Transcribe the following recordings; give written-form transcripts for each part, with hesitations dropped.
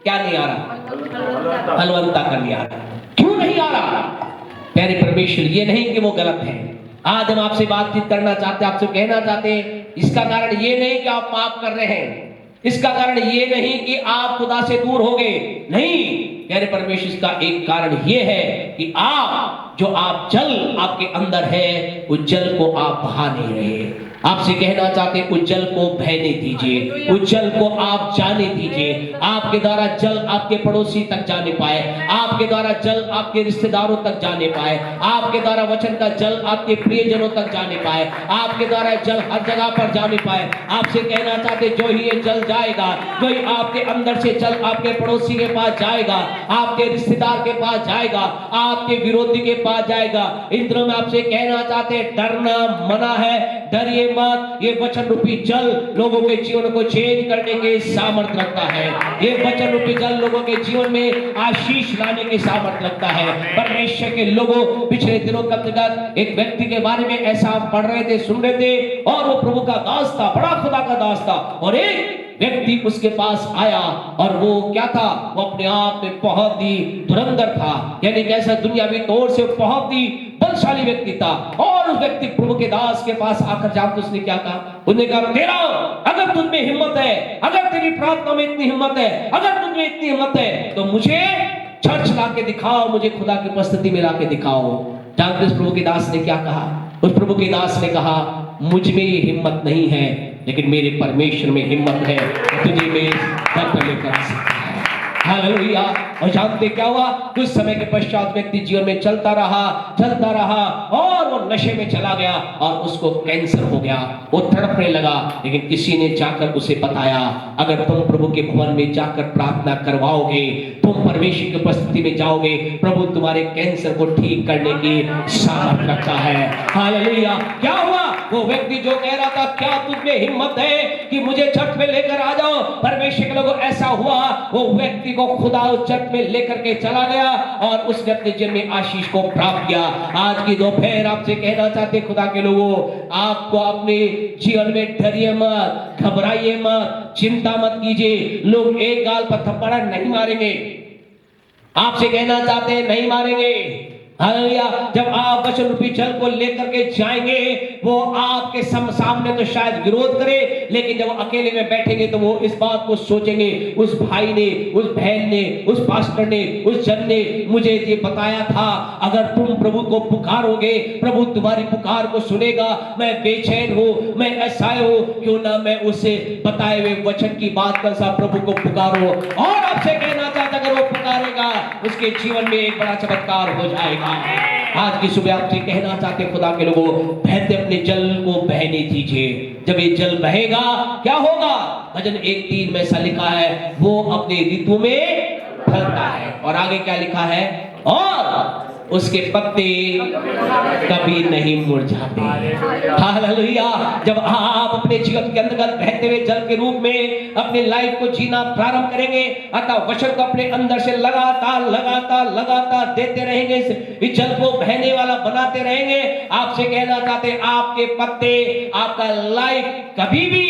क्या नहीं आ रहा? फलवत्ता करने आ रहा। क्यों नहीं आ रहा? प्यारे परमेश्वर, ये नहीं कि वो गलत है। आज हम आपसे बातचीत करना चाहते हैं, आपसे कहना चाहते हैं, इसका कारण ये नहीं कि आप पाप कर रहे हैं, इसका कारण ये नहीं कि आप खुदा से दूर हो गए, नहीं। प्यारे परमेश्वर, इसका एक कारण ये है कि आप जल आपके अंदर है, उस जल को आप बहा नहीं रहे। आपसे कहना चाहते हैं, उस जल को बहने दीजिए, उस जल को आप जाने दीजिए। आपके द्वारा जल आपके पड़ोसी तक जाने पाए, आपके द्वारा जल आपके रिश्तेदारों तक जाने पाए, आपके द्वारा वचन का जल आपके प्रियजनों तक जाने पाए, आपके द्वारा जल हर जगह पर जाने पाए। आपसे कहना चाहते, जो ही ये जल जाएगा, जो ही आपके अंदर से जल आपके पड़ोसी के पास जाएगा, आपके रिश्तेदार के पास जाएगा, आपके विरोधी के पास जाएगा। इन दिनों में आपसे कहना चाहते, डरना मना है, डरिए मत। ये वचन रूपी जल लोगों के जीवन को चेंज करने के सामर्थ्य रखता है। ये वचन रूपी जल लोगों के जीवन में आशीष लाने के सामर्थ्य रखता है। परमेश्वर के लोगों, पिछले दिनों कब तक एक व्यक्ति के बारे में ऐसा पढ़ रहे थे, सुन रहे थे, और वो प्रभु का दास था, बड़ा खुदा का दास था, और एक व्यक्ति उसके पास आया, और वो क्या था? वो अपने आप में बहुत ही धुरंधर था, यानी कैसा दुनियावी तौर से बहुत ही बलशाली व्यक्ति था। और उस व्यक्ति प्रभु के दास के पास आकर जानते उसने क्या कहा? उसने कहा, तेरा अगर तुझ में हिम्मत है, अगर तेरी प्रार्थना में इतनी हिम्मत है, अगर तुझ में इतनी हिम्मत है, तो मुझे चर्च लाके दिखाओ, मुझे खुदा की उपस्थिति में लाके दिखाओ। जानते उस प्रभु के दास ने क्या कहा? उस प्रभु के दास ने कहा, मुझ में ये हिम्मत नहीं है, लेकिन मेरे परमेश्वर में हिम्मत है, तुझे मैं दर्द लेकर आ सकता है। हालेलुया। और जानते क्या हुआ? कुछ समय के पश्चात व्यक्ति जीवन में चलता रहा और वो नशे में चला गया, और उसको कैंसर हो गया। वो तड़पने लगा, लेकिन किसी ने जाकर उसे बताया, अगर तुम प्रभु के भवन में जाकर प्रार्थना करवाओगे, तुम परमेश्वर की उपस्थिति में जाओगे, प्रभु तुम्हारे कैंसर को ठीक करने की सामर्थ्य रखता है। हालेलुया। क्या हुआ? वो व्यक्ति जो कह रहा था, क्या तुझ में हिम्मत है कि मुझे चर्च में लेकर आ जाओ, परमेश्वर के लोगों, ऐसा हुआ, वो व्यक्ति को खुदा उस चर्च में लेकर के चला गया, और उस व्यक्ति जीवन में आशीष को प्राप्त किया। आज की दोपहर आपसे कहना चाहते खुदा के लोगों, आपको अपने जीवन में डरिए मत, घबराइए मत, चिंता मत कीजिए। लोग एक गाल पर थप्पड़ नहीं मारेंगे, आपसे कहना चाहते हैं, नहीं मारेंगे। हालेलुया। जब आप वचन रूपी जल को लेकर के जाएंगे, वो आपके सामने तो शायद विरोध करे, लेकिन जब अकेले में बैठेंगे तो वो इस बात को सोचेंगे, उस भाई ने, उस बहन ने, उस पास्टर ने, उस जन ने मुझे ये बताया था, अगर तुम प्रभु को पुकारोगे, प्रभु तुम्हारी पुकार को सुनेगा। मैं बेचैन हूँ, मैं असहाय हूँ, क्यों ना मैं उसे बताए हुए वचन की बात कर सा प्रभु को पुकारो। और आपसे कहना चाहता, अगर वो पुकारेगा, उसके जीवन में एक बड़ा चमत्कार हो जाएगा। आज की सुबह आपसे कहना चाहते खुदा के लोगों, बहते अपने जल को बहने दीजिए। जब ये जल बहेगा, क्या होगा? भजन 1:3 में ऐसा लिखा है, वो अपने ऋतु में फलता है। और आगे क्या लिखा है? और उसके पत्ते कभी नहीं मुरझाते। हालेलुया। जब आप अपने जीवन के अंतर्गत बहते हुए जल के रूप में अपनी लाइफ को जीना प्रारंभ करेंगे, अतः वचन को अपने अंदर से लगातार देते रहेंगे, इस जल को बहने वाला बनाते रहेंगे, आपसे कहना चाहते आपके पत्ते, आपका लाइफ कभी भी,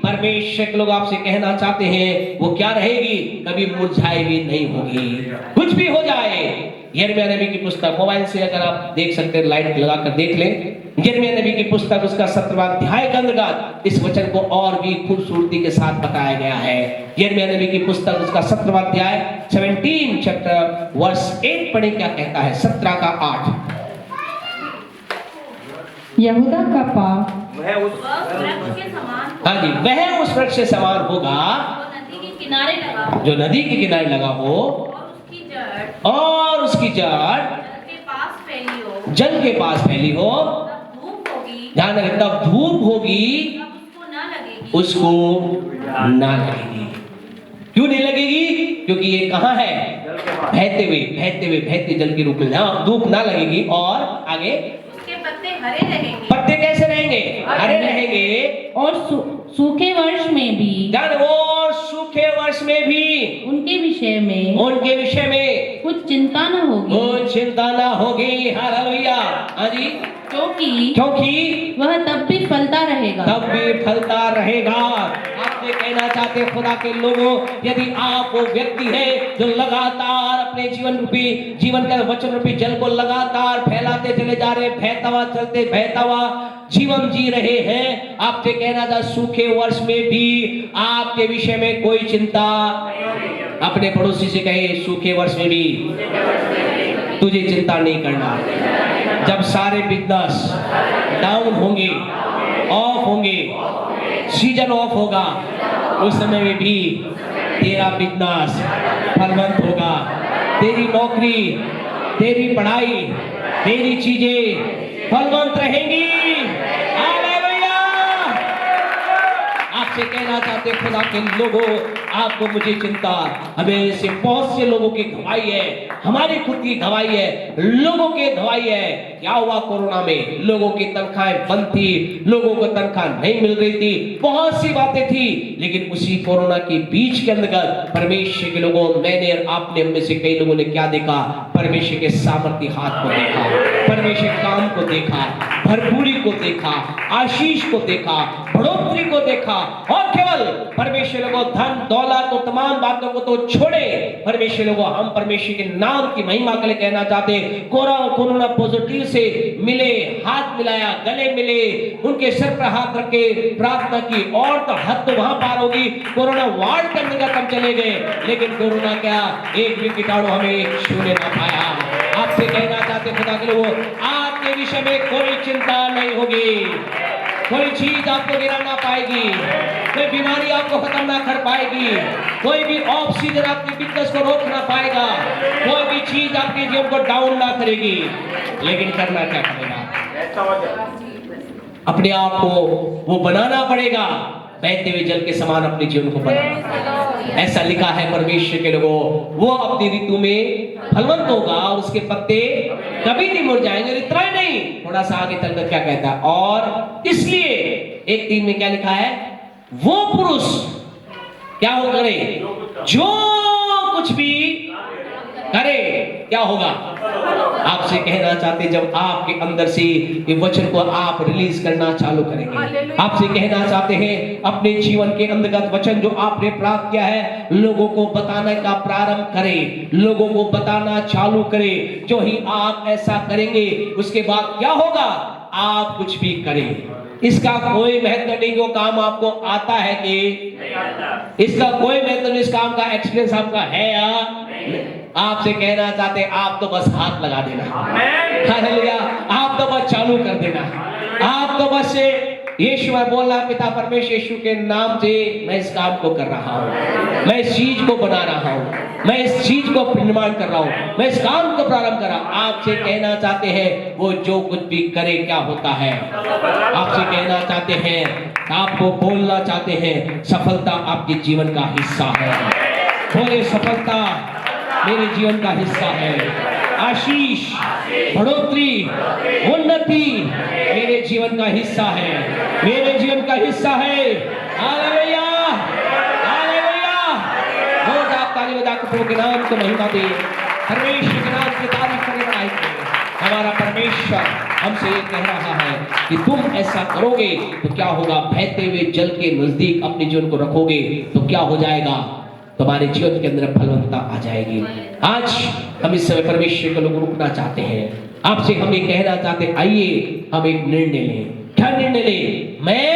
परमेश्वर के लोग आपसे कहना चाहते हैं, वो क्या रहेगी? कभी मुरझाई भी नहीं होगी। कुछ भी हो जाए। यिर्मयाह नबी की पुस्तक, मोबाइल से अगर आप देख सकते हैं, लाइट लगाकर देख लें, यिर्मयाह नबी की पुस्तक उसका 17वां अध्याय के अंतर्गत इस वचन को और भी खूबसूरती के साथ बताया गया है। यिर्मयाह नबी की पुस्तक उसका 17वां अध्याय 17 चैप्टर वर्स 8 पढ़े, क्या कहता है? 17 का 8। यहूदा का पाप वह उस वृक्ष के समान होगा जो नदी के किनारे लगा हो, और उसकी जड़ जल के पास फैली हो। ध्यान रखें, तब धूप होगी, उसको ना लगेगी। क्यों नहीं लगेगी? क्योंकि ये कहाँ है? बहते जल के रूप में। धूप ना लगेगी। और आगे उसके पत्ते हरे रहेंगे। पत्ते कैसे रहेंगे? हरे रहेंगे। और सूखे वर्ष में भी, वो सूखे वर्ष में भी उनके विषय में कुछ चिंता न होगी। हालेलुया। हाँ जी। क्योंकि वह तब भी फलता रहेगा। आपसे कहना कहना चाहते हैं खुदा के लोगों, यदि आप वो व्यक्ति है जो लगातार अपने जीवन का वचन रूपी जल को लगातार फैलाते चले जा रहे, बहता हुआ जीवन जी रहे हैं, आपसे कहना था सूखे वर्ष में भी आपके विषय में कोई चिंता। अपने पड़ोसी से कहे सूखे वर्ष में भी तुझे चिंता नहीं करना। जब सारे बिजनेस डाउन होंगे, ऑफ होंगे, सीजन ऑफ होगा, उस समय में भी तेरा बिजनेस फलवंत होगा। तेरी नौकरी, तेरी पढ़ाई, तेरी चीजें फलवंत रहेंगी। हालेलुया। आपसे कहना चाहते खुदा के लोगों, आपको मुझे चिंता, हमें से बहुत से लोगों की गवाही है, हमारी खुद की गवाही है, लोगों की गवाही है। क्या हुआ कोरोना में? लोगों की तनख्वाहें बंद थी, लोगों को तनख्वाह नहीं मिल रही थी, बहुत सी बातें थी, लेकिन उसी कोरोना के बीच के अंदर परमेश्वर के लोगों, मैंने और आपने में से कई लोगों ने क्या देखा? परमेश्वर के सामर्थ्य हाथ को देखा, परमेश्वर काम को देखा, भरपूरी को देखा, आशीष को देखा, बढ़ोतरी को देखा। और केवल परमेश्वर को धन दौलत और तमाम बातों को तो छोड़े, परमेश्वर को हम परमेश्वर के नाम की महिमा के लिए कहना चाहते हैं। कोरोना पॉजिटिव से मिले, हाथ मिलाया, गले मिले, उनके सर पर हाथ रख के प्रार्थना की, और तो हद तो वहां पार होगी, कोरोना वार्ड के अंदर हम चले गए, लेकिन कोरोना क्या एक भी कीटाणु हमें छूने ना पाया। आपसे कहना चाहते खुदा के लोगों, आपके विषय में कोई चिंता नहीं होगी, कोई चीज आपको गिरा ना पाएगी, कोई बीमारी आपको खत्म ना कर पाएगी, कोई भी ऑफ सीजन आपके बिजनेस को रोक ना पाएगा, कोई भी चीज आपके जीवन को डाउन ना करेगी। लेकिन करना क्या पड़ेगा? अपने आप को वो बनाना पड़ेगा, बहते हुए जल के समान अपने जीवन को बनाना। ऐसा लिखा है परमेश्वर के लोगों, वो अपनी ऋतु में फलवंत होगा और उसके पत्ते कभी नहीं मुड़ जाएंगे। इतना ही नहीं, थोड़ा सा आगे चलकर क्या कहता है? और इसलिए 1:3 में क्या लिखा है? वो पुरुष क्या हो करे, जो कुछ भी करे क्या होगा? आपसे कहना चाहते, जब आपके अंदर से ये वचन को आप रिलीज करना चालू करेंगे, आपसे कहना चाहते हैं अपने जीवन के अंतर्गत वचन जो आपने प्राप्त किया है, लोगों को बताने का प्रारंभ करें, लोगों को बताना चालू करें। जो ही आप ऐसा करेंगे, उसके बाद क्या होगा? आप कुछ भी करें, इसका कोई महत्व नहीं वो काम आपको आता है कि नहीं आता, इसका कोई महत्व नहीं, इस काम का एक्सपीरियंस आपका है या आपसे कहना चाहते, आप तो बस हाथ लगा देना, हालेलुया, आप तो बस चालू कर देना, आप तो बस यीशु में बोलना, पिता परमेश्वर यीशु के नाम से मैं इस काम को कर रहा हूँ, मैं इस चीज को बना रहा हूँ, मैं इस चीज को निर्माण कर रहा हूँ, मैं इस काम को प्रारंभ कर रहा हूँ। आपसे कहना चाहते हैं वो जो कुछ भी करे क्या होता है? आपसे कहना चाहते हैं, आपको बोलना चाहते हैं, सफलता आपके जीवन का हिस्सा है। बोले सफलता मेरे जीवन का हिस्सा है, आशीष, बढ़ोतरी, उन्नति मेरे जीवन का हिस्सा है, मेरे जीवन का हिस्सा है। Hallelujah, hallelujah. रोज आप ताली बजा के प्रभु के नाम को महिमा दे, परमेश्वर के नाम की तारीफ करें, बढ़ाई करें। हमारा परमेश्वर हमसे ये कह रहा है कि तुम ऐसा करोगे तो क्या होगा? बहते हुए जल के नजदीक अपने जीवन को रखोगे तो क्या हो जाएगा? तुम्हारे जीवन के अंदर फलवत्ता आ जाएगी। आज हम इस समय परमेश्वर को लोग रुकना चाहते हैं, आपसे हम ये कहना चाहते हैं, आइए हम एक निर्णय लें। क्या निर्णय लें? मैं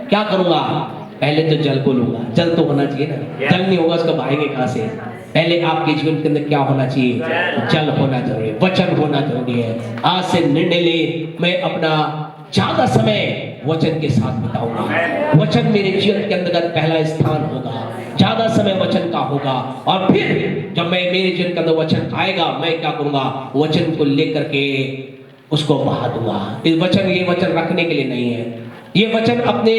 क्या करूंगा? पहले तो जल को लूंगा, जल तो होना चाहिए ना, जल नहीं होगा उसको पाएंगे कहां से? पहले आपके जीवन के अंदर क्या होना चाहिए? जल होना जरूरी है, वचन होना जरूरी है। आज से निर्णय ले, मैं अपना ज्यादा समय वचन के साथ बिताऊंगा, वचन मेरे जीवन के अंतर्गत पहला स्थान होगा, ज्यादा समय वचन का होगा। और फिर जब मैं मेरे जीवन के अंदर वचन आएगा, मैं क्या करूंगा? वचन को लेकर के उसको बहा दूंगा। ये वचन रखने के लिए नहीं है, ये वचन अपने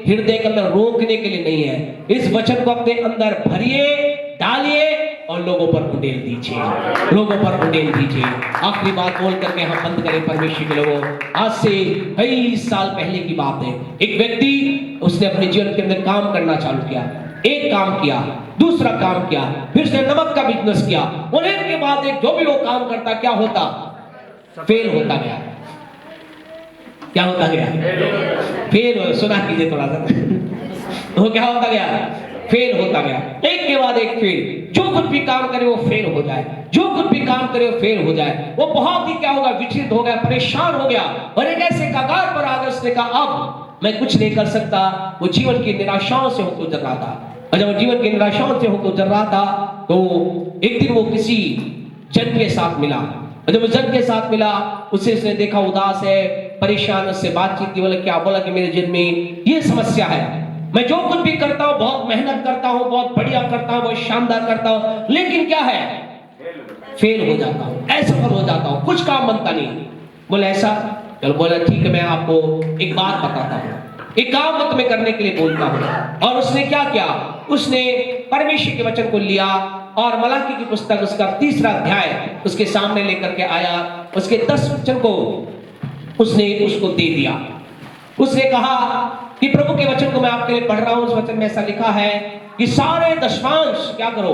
हृदय के अंदर रोकने के लिए नहीं है। इस वचन को अपने अंदर भरिए, डालिए और लोगों पर उंडेल दीजिए, लोगों पर उंडेल दीजिए। आखिरी बात बोल करके हम बंद करें। परमेश्वर के लोगों, आज से कई साल पहले की बात है, एक व्यक्ति उसने अपने जीवन के अंदर काम करना चालू किया। एक काम किया, दूसरा काम किया, फिर उसने नमक का बिजनेस किया। और एक के बाद एक जो भी वो काम करता क्या होता? फेल होता गया। क्या होता गया? फेल। सुना कीजिए थोड़ा सा। वो क्या होता गया? फेल होता गया, एक के बाद एक फेल। जो कुछ भी काम करे वो फेल हो जाए, जो कुछ भी काम करे वो फेल हो जाए। वो बहुत ही क्या होगा, विचलित हो गया, परेशान हो गया और एक ऐसे कगार पर आ गया, उसने कहा अब मैं कुछ नहीं कर सकता। वो जीवन की निराशाओं से होकर गुजर रहा था, और जब वो जीवन की निराशाओं से होकर गुजर रहा था तो एक दिन वो किसी जन के साथ मिला, और जब वो जन के साथ मिला उसने देखा उदास है, परेशान, उससे बातचीत की। बोला क्या? बोला कि मेरे जीवन में ये समस्या है, मैं जो कुछ भी करता हूँ बहुत मेहनत करता हूँ, बहुत बढ़िया करता हूँ, बहुत शानदार करता हूँ, लेकिन क्या है, फेल हो जाता हूँ, असफल हो जाता हूँ, कुछ काम बनता नहीं। बोले ऐसा? चलो बोला ठीक है, मैं आपको एक बात बताता हूँ, एक काम मैं तुम्हें करने के लिए बोलता हूँ। और उसने क्या किया, उसने परमेश्वर के वचन को लिया और मलाकी की पुस्तक उसका 3रा अध्याय उसके सामने लेकर के आया, उसके 10 वचन को उसने उसको दे दिया। उसने कहा कि प्रभु के वचन को मैं आपके लिए पढ़ रहा हूं, उस वचन में ऐसा लिखा है कि सारे दशमांश क्या करो,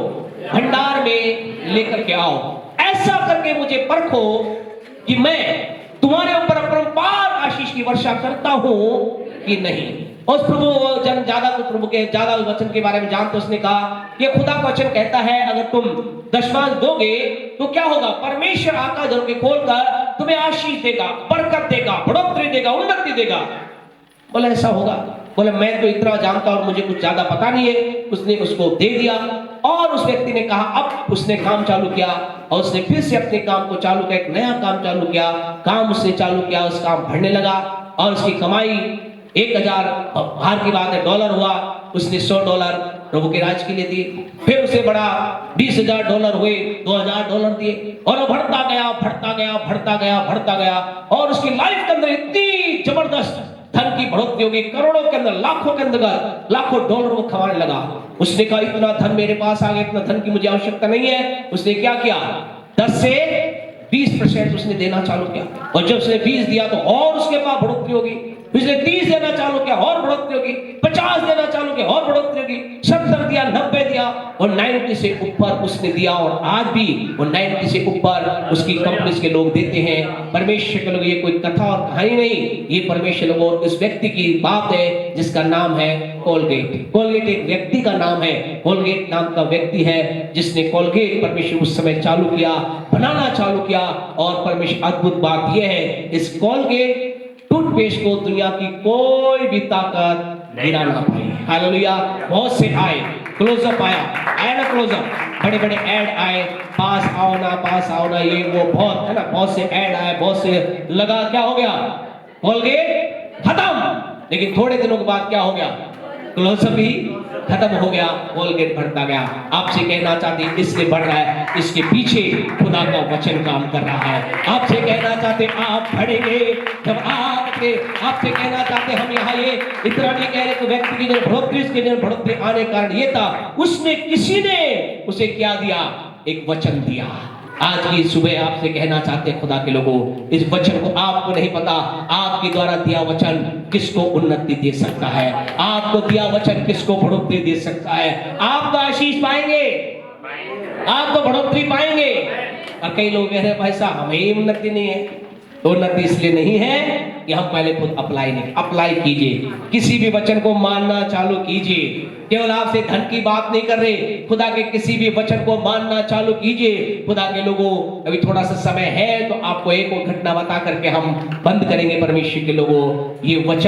भंडार में लेकर के आओ, ऐसा करके मुझे परखो कि मैं तुम्हारे ऊपर अपरंपार आशीष की वर्षा करता हूं कि नहीं। उस प्रभु जन ज्यादा कुछ प्रभु के ज्यादा वचन के बारे में जानते, उसने कहा कि खुदा का वचन कहता है अगर तुम दशमांश दोगे तो क्या होगा, परमेश्वर आकाश के खोलकर तुम्हें आशीष देगा, बरकत देगा, बढ़ोतरी देगा, उन्नति देगा। बोला ऐसा होगा? बोले मैं तो इतना जानता और मुझे कुछ ज्यादा पता नहीं है। उसने उसको दे दिया और उस व्यक्ति ने कहा, अब उसने काम चालू किया और उसने फिर से अपने काम को चालू किया, एक नया काम चालू किया, काम उसने चालू किया, उस काम बढ़ने लगा और उसकी कमाई 1000 बाहर की बात है डॉलर हुआ। उसने $100 प्रभु के राज के लिए दिए, फिर उसे बड़ा $20,000 हुए, $2,000 दिए और वो बढ़ता गया, बढ़ता गया, बढ़ता गया, बढ़ता गया और उसकी लाइफ के अंदर इतनी जबरदस्त धन की बढ़ोतरी होगी, करोड़ों के अंदर, लाखों के अंदर लाखों डॉलर वो कमाने लगा। उसने कहा इतना धन मेरे पास आ गया, इतना धन की मुझे आवश्यकता नहीं है। उसने क्या किया, 10 से 20% उसने देना चालू किया और जब उसने 20 दिया तो और उसके पास बढ़ोतरी होगी। उसने 30 देना चालू किया और बढ़ोतरी होगी, 50 देना चालू किया और बढ़ोतरी होगी, 70 दिया, 90 दिया और 90 से ऊपर उसने दिया। और आज भी वो 90 से ऊपर उसकी कंपनी के लोग देते हैं। परमेश्वर के लोग, ये कोई कथा और कहानी नहीं, ये परमेश्वर लोगों और इस व्यक्ति की बात है जिसका नाम है कोलगेट। कोलगेट एक व्यक्ति का नाम है, कोलगेट नाम का व्यक्ति है जिसने कोलगेट परमेश्वर उस समय चालू किया, बनाना चालू किया। और परमेश्वर अद्भुत बात यह है, इस कोलगेट टूथपेस्ट को दुनिया की कोई भी ताकत गिरा ना पाई। हालेलुया। बहुत से आए, क्लोजअप आया ना, क्लोजअप, बड़े बड़े ऐड आए, पास आओ ना, ये वो बहुत है ना, बहुत से ऐड आए, बहुत से लगा, क्या हो गया, कोलगेट खत्म। लेकिन थोड़े दिनों के बाद क्या हो गया, क्लोजअप भी खत्म हो गया, कोलगेट बढ़ता गया। आपसे कहना चाहते हैं इससे बढ़ रहा है, इसके पीछे खुदा का वचन काम कर रहा है। आपसे कहना चाहते आप बढ़ेंगे जब आपसे कहना चाहते हम यहाँ ये इतना नहीं कह रहे कि व्यक्ति की जो बढ़ोतरी, इसके जो बढ़ोतरी आने का कारण ये था, उसने किसी ने उसे क्या दिया, एक वचन दिया। आज की सुबह आपसे कहना चाहते हैं खुदा के लोगों, इस वचन को आपको नहीं पता, आपके द्वारा दिया वचन किसको उन्नति दे सकता है, आपको दिया वचन किसको बढ़ोतरी दे सकता है। आप तो आशीष पाएंगे, आप तो बढ़ोतरी पाएंगे। और कई लोग कह रहे हैं भाई साहब हमें ही उन्नति नहीं है। तो उन्नति इसलिए नहीं है कि हम पहले खुद अप्लाई कीजिए, किसी भी वचन को मानना चालू कीजिए। केवल आपसे धन की बात नहीं कर रहे, खुदा के किसी भी वचन को मानना चालू कीजिए। खुदा के लोगों, अभी थोड़ा सा समय है तो आपको एक और घटना बता करके हम बंद करेंगे। परमेश्वर के लोगों, ये वचन